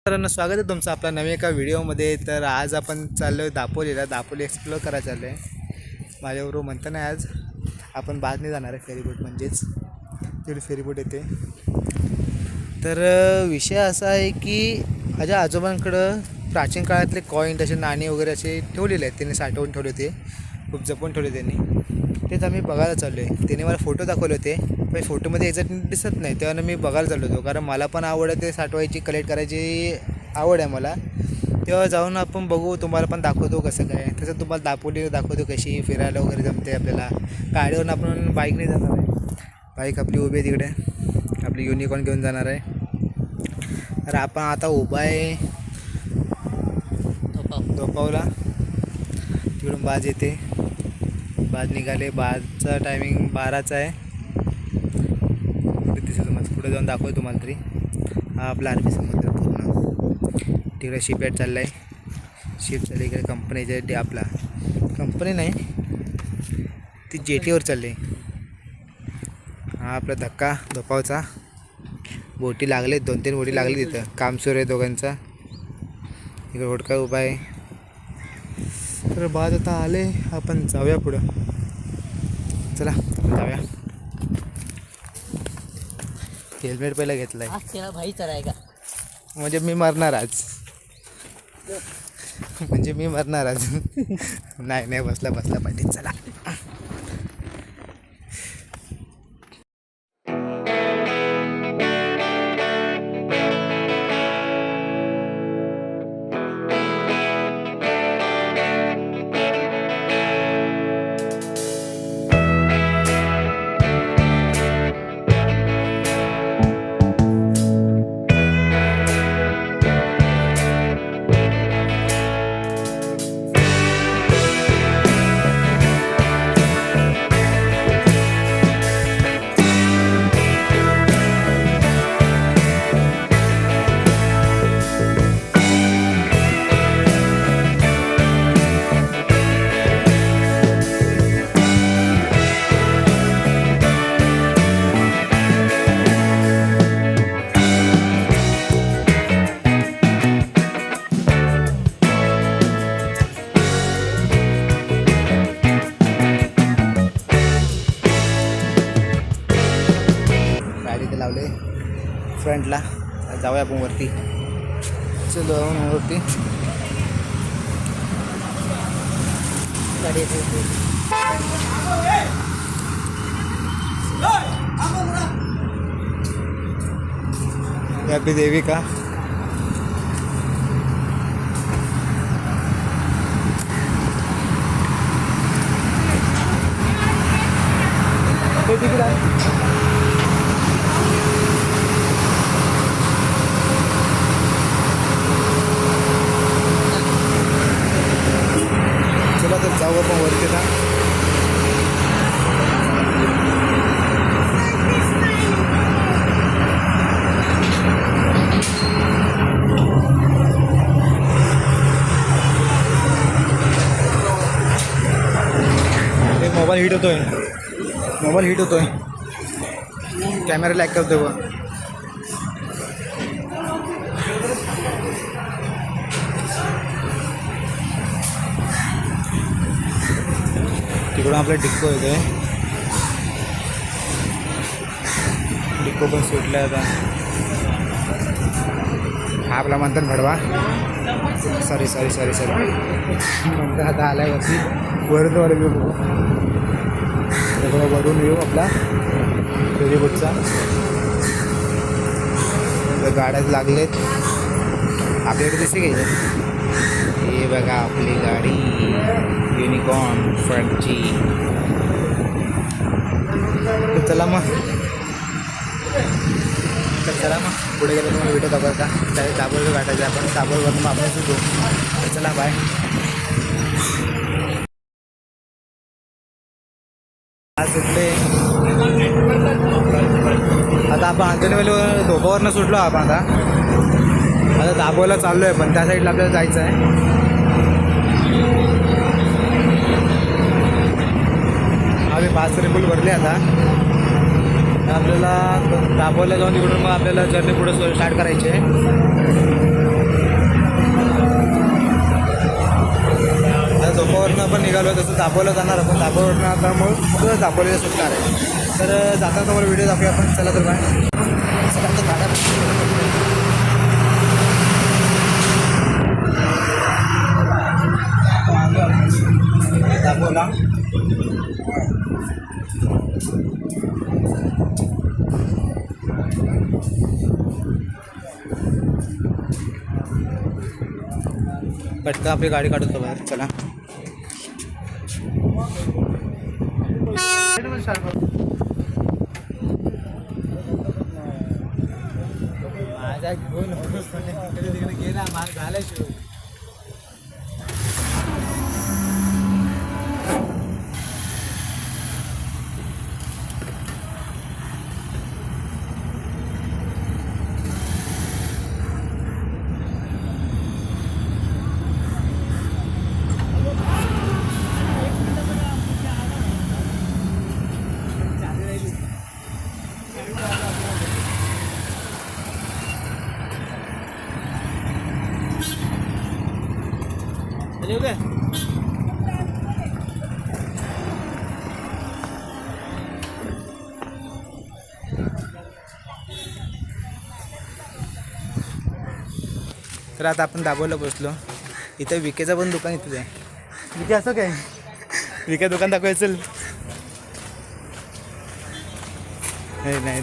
मित्रांनो, स्वागत आहे तुमचं आपल्या नवीन एका व्हिडिओमध्ये. तर आज आपण चाललो आहे दापोलीला. दापोली एक्सप्लोअर करायला चाललो आहे. माझ्याबरोबर म्हणतं नाही, आज आपण बाजने जाणार आहे फेरीबोट, म्हणजेच तिथे फेरीबोट येते. तर विषय असा आहे की माझ्या आजोबांकडं प्राचीन काळातले कॉईन, तसे नाणी वगैरे असे ठेवलेले आहेत. त्यांनी साठवून ठेवले होते, खूप जपून ठेवले त्यांनी. तेच आम्ही बघायला चाललो आहे. त्याने मला फोटो दाखवले होते, पण फोटोमध्ये एक्झॅक्ट दिसत नाही. तेव्हा मी बघायला चाललो होतो, कारण मला पण आवड आहे ते साठवायची, कलेक्ट करायची आवड आहे मला. तेव्हा जाऊन आपण बघू, तुम्हाला पण दाखवतो कसं काय. तसं तुम्हाला दापोली दाखवतो कशी फिरायला वगैरे जमते आपल्याला. गाडीवरून आपण बाईकने जाणार आहे. बाईक आपली उभी आहे तिकडे, आपली युनिकॉर्न घेऊन जाणार आहे. तर आपण आता उभा आहे धोपावला. तिकडून बाज येते, बाज निघाले. बाजचा टायमिंग 12चा आहे. दिसेल तुम्हाला, पुढे जाऊन दाखवतो तुम्हाला. तरी हा आपला अरबी समुद्र पूर्ण. तिकडे शिपयार्ड चालला आहे. शिप चालली इकडे कंपनीचे, आपला कंपनी नाही ती जेटीवर चालली. हा आपला धक्का धोपावचा. बोटी लागले, 2-3 बोटी लागली तिथं. काम सुरू आहे दोघांचा. इकडे होडका उभा आहे. तर बाज आता आले, आपण जाऊया पुढं. चला जाऊया. हेल्मेट पहिला घेतलाय, भाई चराय का म्हणजे मी मरणार आज. म्हणजे मी मरणार आज. नाही बसला पाहिजे. चला. लावले फ्रंटला. जाऊया आपण वरती. चलो वरती. आपली देविका. चला तर जाऊ आपण वरती का. मोबाईल हीट होतोय. कॅमेरा लॅक करतोय बघ. तिकडून आपला डिक्को येतोय. डिक्को पण सुटला आता. हा आपला मंथन भडवा. सॉरी मंथन आता आलाय वरती. वरून येऊ बघू. वरून येऊ आपला फेरीबोटचा. गाड्या लागलेत आपल्याकडे. दिसते घ्यायचे. हे बघा आपली गाडी युनिकॉर्न फ्रंटची. तर चला मग पुढे गेलं तुम्हाला व्हिडिओ दाखवता. त्यावेळी दाबोळचं गाठायचं आपण. दाबोळवरून मग आपण सुटू. तर चला बाय. आज सुटले आता आपण अंजनेवाली धोपावरनं सुटलो आपण. आता दाबोला चाललो आहे, पण त्या साईडला आपल्याला जायचं आहे. आम्ही 5 रिफुल भरले आता. आपल्याला दापोलीला जाऊन तिकडून मग आपल्याला जर्नी पुढे स्टार्ट करायची आहे. निघालो तसं दापोला जाणार आपण. दापोवरनं आता मग दापोलीला सुटणार आहे. तर जाता तुम्हाला व्हिडिओ दाखवूया आपण. चला तर काय दापोला पटकन आपली गाडी काढतो बाहेर. चला माझ्या घेऊन तिकडे तिकडे गेला माल झाला शिव. तर आता आपण दापोलीला पोचलो. इथं विकेचं पण दुकान इथेच आहे. विके असं काय विके दुकान दाखवायचं नाही.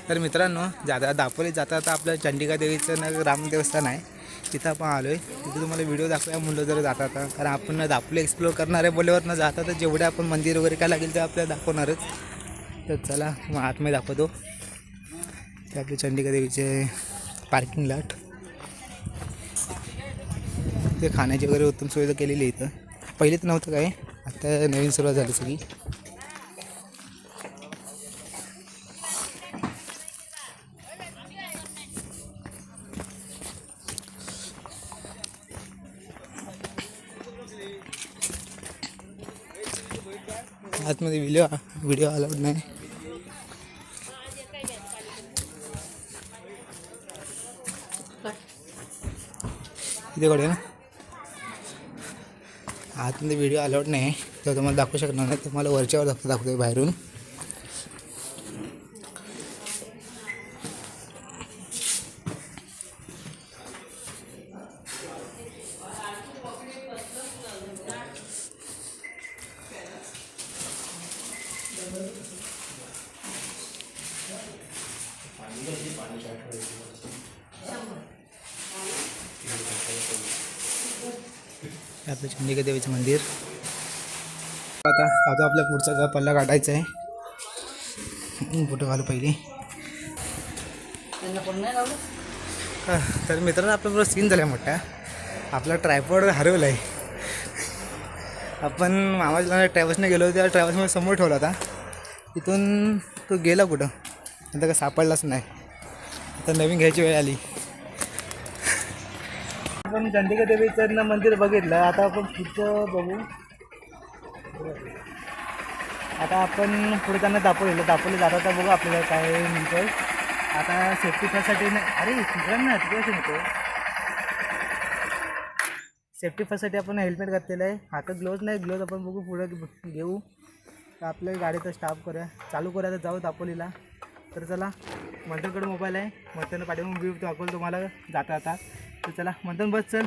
तर मित्रांनो दापोलीत जाता आता आपलं चंडिका देवीचं राम देवस्थान आहे. तिथं आपण आलो आहे. तिथे तुम्हाला व्हिडिओ दाखवूया म्हणलं जर जाता आता. कारण आपण दापोली एक्सप्लोअर करणार आहे बोलेवर न जाता तर जेवढे आपण मंदिर वगैरे काय लागेल ते आपल्याला दाखवणारच. तर चला मग आतमध्ये दाखवतो. ते आपले चंडिका देवीचे पार्किंग लॉट. ते खाण्याची वगैरे उत्तम सुविधा केलेली इथं. पहिले तर नव्हतं काय, आता नवीन सुरुवात झाली सगळी. आतमध्ये व्हिडिओ अलाउड नाही. इथे कडे ना आतमध्ये व्हिडिओ अलाउड नाही तर तुम्हाला दाखवू शकणार नाही. तुम्हाला वरच्यावर दाखवतोय बाहेरून. आपलं चंडिका देवीचं मंदिर. आता आपल्या पुढचा पल्ला काढायचा आहे. फोटो घालू पहिले. तर मित्रांनो आपल्याबरोबर सीन झाला मोठा. आपला ट्रायपॉड हरवला आहे. आपण मामाच्या ट्रॅव्हल्सने गेलो त्या ट्रॅव्हल्समध्ये समोर ठेवला होता. तिथून तो गेला कुठं आता काय सापडलाच नाही. आता नवीन घ्यायची वेळ आली. आपण चंडिका देवीचं मंदिर बघितलं. आता आपण पुढचं बघू. आता आपण पुढे त्यांना दापोली जाता बघू आपल्याला काय म्हणतो. आता सेफ्टी फर्स्टसाठी अरे मित्रांनो तिकडे म्हणतो सेफ्टी फर्स्टसाठी आपण हेल्मेट घातलेलं आहे. हातात ग्लोव्ज नाही. ग्लोव्ज आपण बघू पुढे घेऊ. तर आपल्या गाडीचा स्टाफ चालू करूया. तर जाऊ दापोलीला. तर चला मंथनकडे मोबाईल आहे. मंथन पाठीमागून व्ह्यू दाखवलं तुम्हाला जाता. तर चला मंथन बस चल.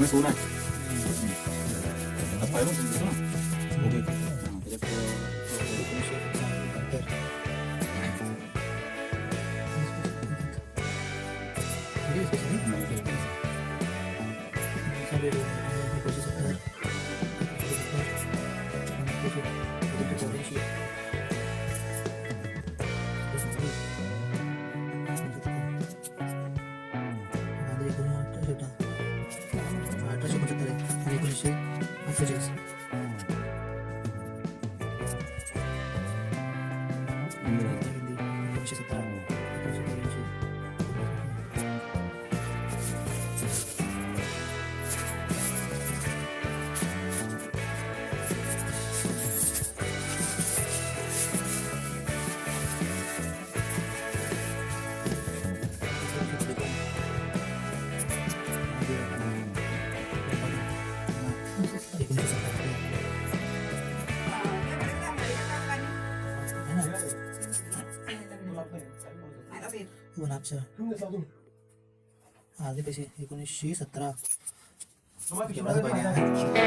सोना पाहिजे आधी कशी 1917 Thank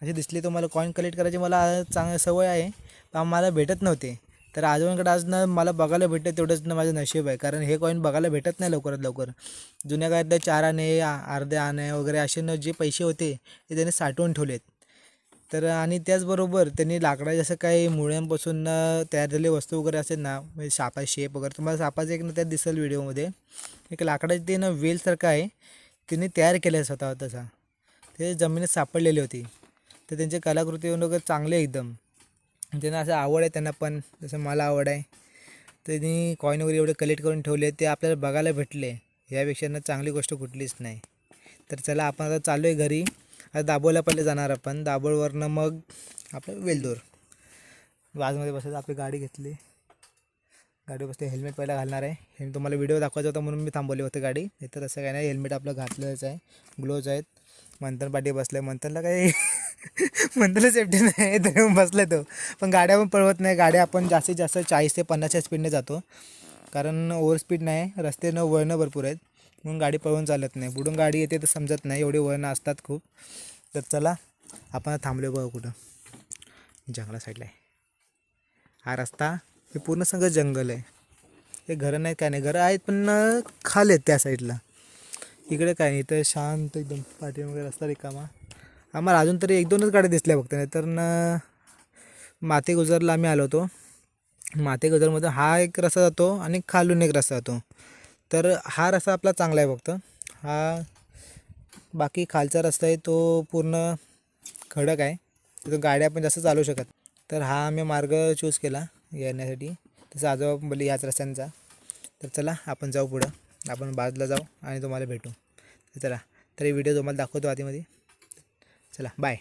असे दिसले तर मला कॉईन कलेक्ट करायची मला चांगली सवय आहे, पण मला भेटत नव्हते. तर आजोबांकडे आज ना मला बघायला भेटतं तेवढंच ना माझं नशीब आहे, कारण हे कॉईन बघायला भेटत नाही लवकरात लवकर. जुन्या काळातले 4 आणे अर्धे आणे वगैरे असे न जे पैसे होते ते त्यांनी साठवून ठेवलेत. तर आणि त्याचबरोबर त्यांनी लाकडाचे जसं काही मुळ्यांपासून तयार झालेली वस्तू वगैरे असेल ना, म्हणजे सापाचा शेप वगैरे, तुम्हाला सापाचं एक ना त्यात दिसेल व्हिडिओमध्ये, एक लाकडाचे ते ना वेलसारखं आहे, त्यांनी तयार केलं आहे स्वतः तसा. ते जमिनीत सापडलेली होती. तर त्यांची कलाकृती वगैरे चांगली एकदम. त्यांना असं आवड आहे त्यांना पण, जसं मला आवड आहे. त्यांनी कॉईन वगैरे एवढे कलेक्ट करून ठेवले ते आपल्याला बघायला भेटले, यापेक्षा ना चांगली गोष्ट कुठलीच नाही. तर चला आपण आता चाललो आहे घरी. आता दाभोळला पहिले जाणार आपण, दाभोळवरनं मग आपलं वेल्लोर. वाजमध्ये बसायचं, आपली गाडी घेतली, गाडी बसते, हेल्मेट पहिला घालणार आहे. हे तुम्हाला व्हिडिओ दाखवायचा होता म्हणून मी थांबवले होते गाडी, नाही तर तसं काय नाही, हेल्मेट आपलं घातलेलंच आहे, ग्लोव्ज आहेत. मंथन पाठी बसलं आहे, मंथनला काही मंथनला सेफ्टी नाही तरी बसलं तो. पण गाड्या पण पळवत नाही, गाड्या आपण जास्तीत जास्त 40 ते 50च्या स्पीडने जातो, कारण ओव्हर स्पीड नाही, रस्त्यानं वळणं भरपूर आहेत म्हणून गाडी पळवून चालत नाही. पुढून गाडी येते तर समजत नाही, एवढी वळणं असतात खूप. तर चला आपण थांबलो बघा कुठं, जंगला साईडला आहे हा रस्ता. हे पूर्ण सगळं जंगल आहे, हे घरं नाही काय नाही, घरं आहेत पण खाल आहेत त्या साईडला. इकडे काय नाही, इथं शांत एकदम, पाठी वगैरे रस्ता रिकामा. आम्हाला अजून तरी 1-2च गाड्या दिसल्या फक्त, नाही तर माते गुजरला आम्ही आलो होतो. माते गुजरमध्ये हा एक रस्ता जातो आणि खालून एक रस्ता जातो. तर हा रस्ता आपला चांगला आहे फक्त, हा बाकी खालचा रस्ता आहे तो पूर्ण खडक आहे, तिथं गाड्या पण जास्त चालू शकत. तर हा आम्ही मार्ग चूज केला येण्यासाठी, तसं आजोबा पण बोलले याच रस्त्यांचा. तर चला आपण जाऊ पुढं, आपण बाजूला जाऊ आणि तुम्हाला भेटू. तर चला, तर व्हिडिओ तुम्हाला दाखवतो आधीमध्ये. चला बाय.